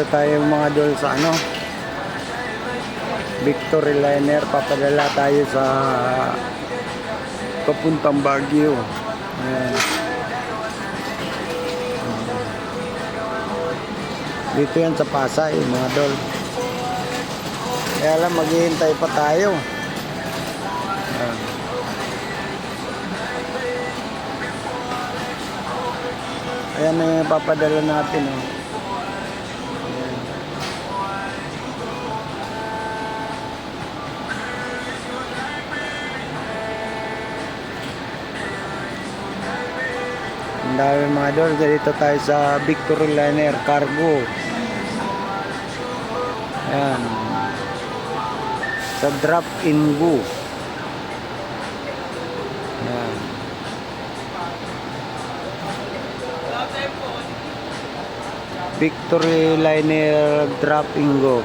Dito tayo mga idol sa ano, Victory Liner. Papadala tayo sa papuntang Baguio. Ayan. Dito yan sa Pasay mga idol. Kaya lang maghihintay pa tayo. Ayan. Ayan na yung papadala natin. Oh. Ayan. Ang dami mga idol. Dito tayo sa Victory Liner Cargo. Ayan. Sa drop in go. Ayan. Victory Liner drop in go.